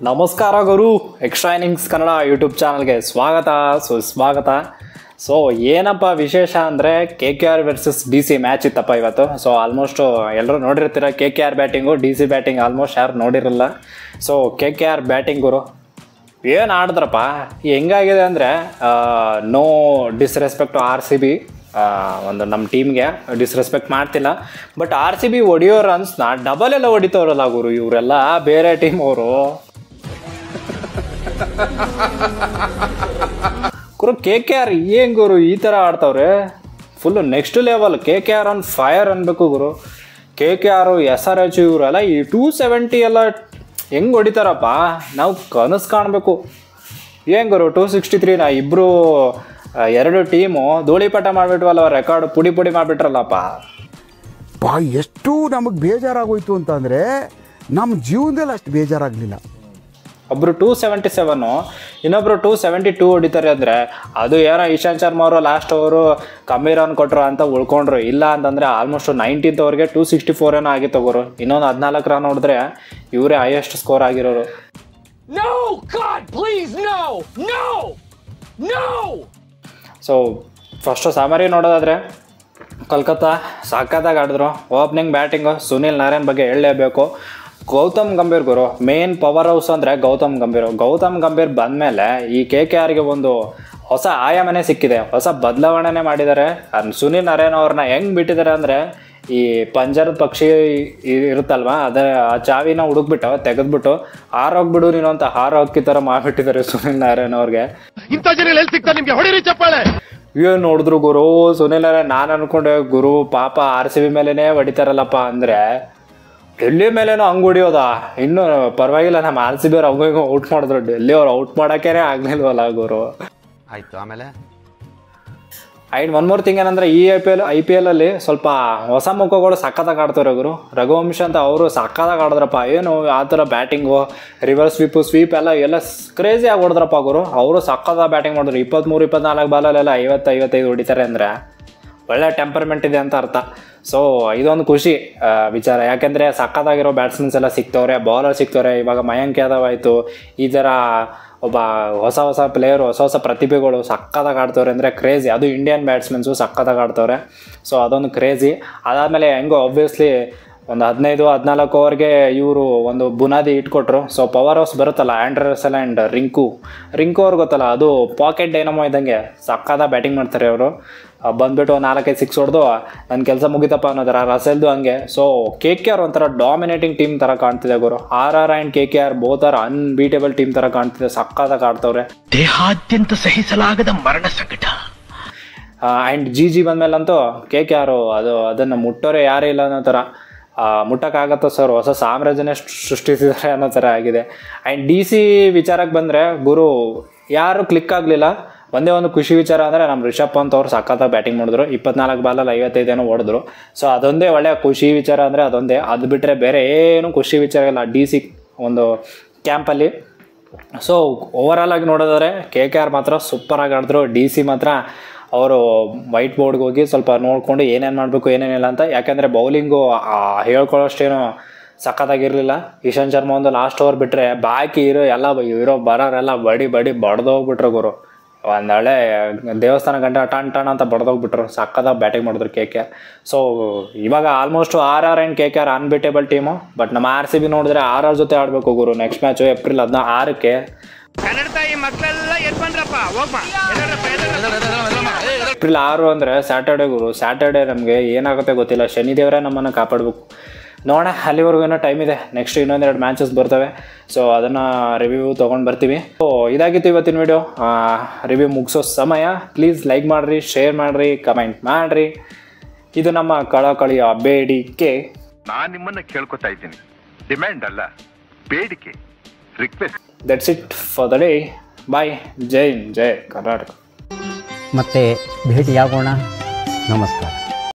ನಮಸ್ಕಾರ ಗುರು, extra innings Kannada YouTube ಚಾನಲ್ಗೆ ಸ್ವಾಗತ ಸುಸ್ವಾಗತ. ಸೊ ಏನಪ್ಪ ವಿಶೇಷ ಅಂದರೆ KKR ವರ್ಸಸ್ DC ಮ್ಯಾಚ್ ಇತ್ತಪ್ಪ ಇವತ್ತು. ಸೊ ಆಲ್ಮೋಸ್ಟು ಎಲ್ಲರೂ ನೋಡಿರ್ತೀರ KKR batting, DC batting almost ಯಾರು ನೋಡಿರಲ್ಲ. ಸೊ KKR ಬ್ಯಾಟಿಂಗ್ ಗುರು ಏನು ಆಡಿದ್ರಪ್ಪ. ಹೆಂಗಾಗಿದೆ ಅಂದರೆ ನೋ ಡಿಸ್ರೆಸ್ಪೆಕ್ಟ್ RCB, ಒಂದು ನಮ್ಮ ಟೀಮ್ಗೆ ಡಿಸ್ರೆಸ್ಪೆಕ್ಟ್ ಮಾಡ್ತಿಲ್ಲ. ಬಟ್ RCB ಹೊಡಿಯೋ ರನ್ಸ್ನ ಡಬಲ್ ಎಲ್ಲ ಹೊಡಿತವ್ರಲ್ಲ ಗುರು ಇವರೆಲ್ಲ, ಬೇರೆ ಟೀಮ್ ಅವರು ಗುರು. KKR ಏನು ಗುರು ಈ ಥರ ಆಡ್ತವ್ರೆ, full next level. KKR on fire ಅನ್ಬೇಕು ಗುರು. KKR SRH ಇವರೆಲ್ಲ ಈ 270 ಎಲ್ಲ ಹೆಂಗೆ ಹೊಡಿತಾರಪ್ಪ, ನಾವು ಕನಸು ಕಾಣಬೇಕು. ಏನು ಗುರು 263ನ ಇಬ್ಬರು ಎರಡು ಟೀಮು ಧೂಳಿಪಟ ಮಾಡಿಬಿಟ್ವಲ್ಲ, ರೆಕಾರ್ಡ್ ಪುಡಿ ಪುಡಿ ಮಾಡಿಬಿಟ್ರಲ್ಲಪ್ಪ. ಎಷ್ಟು ನಮಗೆ ಬೇಜಾರಾಗೋಯ್ತು ಅಂತಂದರೆ ನಮ್ಮ ಜೀವನದಲ್ಲಿ ಅಷ್ಟು ಬೇಜಾರಾಗಲಿಲ್ಲ. ಒಬ್ಬರು 277, ಇನ್ನೊಬ್ಬರು 272 ಹೊಡಿತಾರೆ ಅಂದರೆ ಅದು ಏನೋ ಇಶಾಂತ್ ಶರ್ಮಾ ಅವರು ಲಾಸ್ಟ್ ಅವರು ಕಮ್ಮಿ ರನ್ ಕೊಟ್ಟರು ಅಂತ ಉಳ್ಕೊಂಡ್ರು. ಇಲ್ಲ ಅಂತಂದರೆ ಆಲ್ಮೋಸ್ಟ್ 19th ಓವರ್ಗೆ 264 ಏನೋ ಆಗಿತ್ತು ಗುರು. ಇನ್ನೊಂದು 14 ರನ್ ಹೊಡೆದ್ರೆ ಇವರೇ ಹೈಯೆಸ್ಟ್ ಸ್ಕೋರ್ ಆಗಿರೋರು. ಸೊ ಫಸ್ಟು ಸಮರಿ ನೋಡೋದಾದರೆ ಕೋಲ್ಕತ್ತಾ ಸಖತ್ತಾಗಿ ಆಡಿದ್ರು. ಓಪನಿಂಗ್ ಬ್ಯಾಟಿಂಗು ಸುನಿಲ್ ನಾರಾಯಣ್ ಬಗ್ಗೆ ಹೇಳಲೇಬೇಕು. ಗೌತಮ್ ಗಂಭೀರ್ ಗುರು ಮೇನ್ ಪವರ್ ಹೌಸ್ ಅಂದರೆ ಗೌತಮ್ ಗಂಭೀರ್ ಬಂದಮೇಲೆ ಈ KKRಗೆ ಒಂದು ಹೊಸ ಆಯಾಮನೇ ಸಿಕ್ಕಿದೆ, ಹೊಸ ಬದಲಾವಣೆನೇ ಮಾಡಿದ್ದಾರೆ. ಸುನಿಲ್ ನಾರಾಯಣ್ ಅವ್ರನ್ನ ಹೆಂಗೆ ಬಿಟ್ಟಿದ್ದಾರೆ ಅಂದರೆ, ಈ ಪಂಜರದ ಪಕ್ಷಿ ಇರುತ್ತಲ್ವ, ಆ ಚಾವಿನ ಹುಡುಕ್ಬಿಟ್ಟು ತೆಗೆದ್ಬಿಟ್ಟು ಹಾರೋಗ್ಬಿಡು ನೀನು ಅಂತ ಹಾರೋಕ್ಕಿ ಥರ ಮಾಡಿಬಿಟ್ಟಿದ್ದಾರೆ ಸುನಿಲ್ ನಾರಾಯಣ್ ಅವ್ರಿಗೆ. ಏನು ನೋಡಿದ್ರು ಗುರು ಸುನಿಲ್ ನಾರಾಯಣ್. ನಾನು ಅನ್ಕೊಂಡೆ ಗುರು ಪಾಪ RCB ಮೇಲೇ ಹೊಡಿತಾರಲ್ಲಪ್ಪ ಅಂದರೆ, ಡೆಲ್ಲಿ ಮೇಲೇನೋ ಹಂಗೆ ಹೊಡಿಯೋದಾ. ಇನ್ನೂ ಪರವಾಗಿಲ್ಲ, ನಮ್ಮ RCB ಅವ್ರು ಹಂಗೆ ಔಟ್ ಮಾಡಿದ್ರು. ಡೆಲ್ಲಿ ಅವ್ರು ಔಟ್ ಮಾಡೋಕ್ಕೇ ಆಗಲಿಲ್ವಲ್ಲ ಗುರು. ಆಯಿತು. ಆಮೇಲೆ ಒನ್ ಮೋರ್ ಥಿಂಗ್ ಏನಂದರೆ, ಈ IPL ಅಲ್ಲಿ ಸ್ವಲ್ಪ ಹೊಸ ಮುಖಗಳು ಸಖತ್ತಾಗಿ ಆಡ್ತಾರೆ ಗುರು. ರಘುವಂಶ್ ಅಂತ ಅವರು ಸಖತ್ತಾಗಿ ಆಡಿದ್ರಪ್ಪ. ಏನು ಆ ಥರ ಬ್ಯಾಟಿಂಗು, ರಿವರ್ಸ್ ಸ್ವೀಪ್ ಎಲ್ಲ ಕ್ರೇಜಿಯಾಗಿ ಹೊಡೆದ್ರಪ್ಪ ಗುರು. ಅವರು ಸಖತ್ತಾಗಿ ಬ್ಯಾಟಿಂಗ್ ಮಾಡಿದ್ರು. 23-24 ಬಾಲಲ್ಲೆಲ್ಲ 50-55 ಹೊಡಿತಾರೆ ಅಂದರೆ ಒಳ್ಳೆ ಟೆಂಪರ್ಮೆಂಟ್ ಇದೆ ಅಂತ ಅರ್ಥ. ಸೊ ಇದೊಂದು ಖುಷಿ ವಿಚಾರ, ಯಾಕೆಂದರೆ ಸಖತ್ತಾಗಿರೋ ಬ್ಯಾಟ್ಸ್ಮನ್ಸ್ ಎಲ್ಲ ಸಿಗ್ತವ್ರೆ, ಬೌಲರ್ ಸಿಗ್ತವ್ರೆ. ಇವಾಗ ಮಯಾಂಕ್ ಯಾದವ್ ಆಯಿತು, ಈ ಥರ ಒಬ್ಬ ಹೊಸ ಪ್ಲೇಯರು, ಹೊಸ ಪ್ರತಿಭೆಗಳು ಸಖತ್ತಾಗಿ ಆಡ್ತವ್ರೆ ಅಂದರೆ ಕ್ರೇಜಿ. ಅದು ಇಂಡಿಯನ್ ಬ್ಯಾಟ್ಸ್ಮನ್ಸು ಸಖತ್ತಾಗಿ ಆಡ್ತವ್ರೆ. ಸೊ ಅದೊಂದು ಕ್ರೇಜಿ. ಅದಾದಮೇಲೆ ಹೆಂಗೋ ಆಬ್ವಿಯಸ್ಲಿ ಒಂದು 15-14 ಓವರ್ಗೆ ಇವರು ಒಂದು ಬುನಾದಿ ಇಟ್ಕೊಟ್ರು. ಸೊ ಪವರ್ ಹೌಸ್ ಬರುತ್ತಲ್ಲ, ಆ್ಯಂಡ್ರಸಲ್ ಆ್ಯಂಡ್ ರಿಂಕು ಅವ್ರು ಗೊತ್ತಲ್ಲ, ಅದು ಪಾಕೆಟ್ ಡೈನಮೋ ಇದ್ದಂಗೆ ಸಖತ್ತಾಗಿ ಬ್ಯಾಟಿಂಗ್ ಮಾಡ್ತಾರೆ ಅವರು. ಬಂದುಬಿಟ್ಟು 4-5 6 ಹೊಡೆದು ನನ್ನ ಕೆಲಸ ಮುಗಿತಪ್ಪ ಅನ್ನೋ ಥರ. ರಸೆಲ್ದು ಹಂಗೆ. ಸೊ KKR ಒಂಥರ ಡಾಮಿನೇಟಿಂಗ್ ಟೀಮ್ ಥರ ಕಾಣ್ತಿದೆ ಗುರು. RR and KKR both are unbeatable team ಥರ ಕಾಣ್ತಿದೆ, ಸಖತ್ತಾಗಿ ಆಡ್ತವ್ರೆ. ದೇಹಾದ್ಯಂತ ಸಹಿಸಲಾಗದ ಮರಣ ಸಂಕಟ. ಆ್ಯಂಡ್ GG ಬಂದಮೇಲಂತೂ KKR ಅದನ್ನು ಮುಟ್ಟೋರೆ ಯಾರೇ ಇಲ್ಲ ಅನ್ನೋ ಥರ, ಮುಟ್ಟಕ್ಕಾಗತ್ತೋ ಸರ್, ಹೊಸ ಸಾಮ್ರಾಜ್ಯನೇ ಸೃಷ್ಟಿಸಿದ್ದಾರೆ ಅನ್ನೋ ಥರ ಆಗಿದೆ. ಆ್ಯಂಡ್ DC ವಿಚಾರಕ್ಕೆ ಬಂದರೆ ಗುರು ಯಾರು ಕ್ಲಿಕ್ ಆಗಲಿಲ್ಲ. ಒಂದೇ ಒಂದು ಖುಷಿ ವಿಚಾರ ಅಂದರೆ ನಮ್ಮ ರಿಷಬ್ ಪಂತ್ ಅವರು ಸಖತ್ತಾಗಿ ಬ್ಯಾಟಿಂಗ್ ಮಾಡಿದ್ರು. 24 ಬಾಲಲ್ಲಿ 55 ಹೊಡೆದ್ರು. ಸೊ ಅದೊಂದೇ ಒಳ್ಳೆಯ ಖುಷಿ ವಿಚಾರ ಅಂದರೆ ಅದೊಂದೇ. ಅದು ಬಿಟ್ಟರೆ ಬೇರೆ ಏನು ಖುಷಿ ವಿಚಾರ ಇಲ್ಲ DC ಒಂದು ಕ್ಯಾಂಪಲ್ಲಿ. ಸೊ ಓವರಾಲ್ ಆಗಿ ನೋಡೋದಾದ್ರೆ KKR ಮಾತ್ರ ಸೂಪರಾಗಿ ಆಡಿದ್ರು. DC ಮಾತ್ರ ಅವರು ವೈಟ್ ಬೋರ್ಡ್ಗೆ ಹೋಗಿ ಸ್ವಲ್ಪ ನೋಡಿಕೊಂಡು ಏನೇನು ಮಾಡಬೇಕು ಏನೇನಿಲ್ಲ ಅಂತ. ಯಾಕೆಂದರೆ ಬೌಲಿಂಗು ಹೇಳ್ಕೊಳ್ಳೋಷ್ಟೇನು ಸಖತ್ತಾಗಿರಲಿಲ್ಲ. ಇಶಾಂತ್ ಶರ್ಮಾ ಒಂದು ಲಾಸ್ಟ್ ಓವರ್ ಬಿಟ್ಟರೆ ಬಾಕಿ ಇರೋ ಬರೋರೆಲ್ಲ ಬಡ್ದೋಗ್ಬಿಟ್ರು ಗುರು. ಒಂದು ಹಳೆ ದೇವಸ್ಥಾನ ಗಂಟೆ ಟನ್ ಅಂತ ಬಡ್ದೋಗ್ಬಿಟ್ರು. ಸಖತ್ತಾಗಿ ಬ್ಯಾಟಿಂಗ್ ಮಾಡಿದ್ರು KKR. ಸೊ ಇವಾಗ almost RR and KKR unbeatable team. But ನಮ್ಮ RCB ನೋಡಿದ್ರೆ RR ಜೊತೆ ಆಡಬೇಕು ಗುರು. ನೆಕ್ಸ್ಟ್ ಮ್ಯಾಚು ಏಪ್ರಿಲ್ 16ಕ್ಕೆ. ಏಪ್ರಿಲ್ 6 ಅಂದರೆ ಸ್ಯಾಟರ್ಡೇ ಗುರು. ಸ್ಯಾಟರ್ಡೇ ನಮಗೆ ಏನಾಗುತ್ತೆ ಗೊತ್ತಿಲ್ಲ, ಶನಿದೇವರೇ ನಮ್ಮನ್ನು ಕಾಪಾಡಬೇಕು. ನೋಡೋಣ, ಅಲ್ಲಿವರೆಗೂ ಏನೋ ಟೈಮ್ ಇದೆ. ನೆಕ್ಸ್ಟ್ ಇನ್ನೊಂದೆರಡು ಮ್ಯಾಚಸ್ ಬರ್ತವೆ. ಸೊ ಅದನ್ನು ರಿವ್ಯೂ ತೊಗೊಂಡು ಬರ್ತೀವಿ. ಸೊ ಇದಾಗಿತ್ತು ಇವತ್ತಿನ ವಿಡಿಯೋ. ರಿವ್ಯೂ ಮುಗಿಸೋ ಸಮಯ. ಪ್ಲೀಸ್ ಲೈಕ್ ಮಾಡಿರಿ, ಶೇರ್ ಮಾಡಿರಿ, ಕಮೆಂಟ್ ಮಾಡಿರಿ. ಇದು ನಮ್ಮ ಕಳಕಳಿಯ ಬೇಡಿಕೆ. ನಾನು ನಿಮ್ಮನ್ನು ಕೇಳ್ಕೊತಾ ಇದ್ದೀನಿ, ಡಿಮ್ಯಾಂಡ್ ಅಲ್ಲ, ಬೇಡಿಕೆ, request. That's it for the day. Bye. ಜೈ ಕರ್ನಾಟಕ. ಮತ್ತೆ ಭೇಟಿಯಾಗೋಣ. ನಮಸ್ಕಾರ.